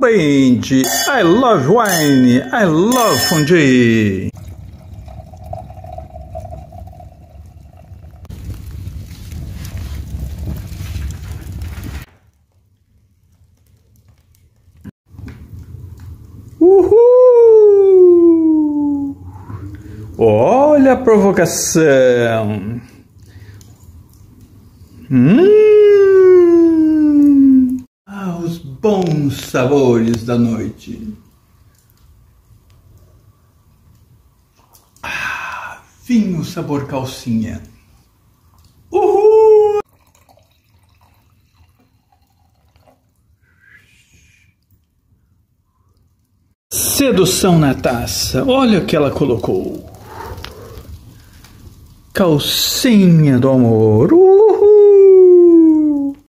Brinde, I love wine, I love fondue. Uhul! Olha a provocação. Os bons sabores da noite. Vinho sabor calcinha. Uhul! Sedução na taça. Olha o que ela colocou. Calcinha do amor.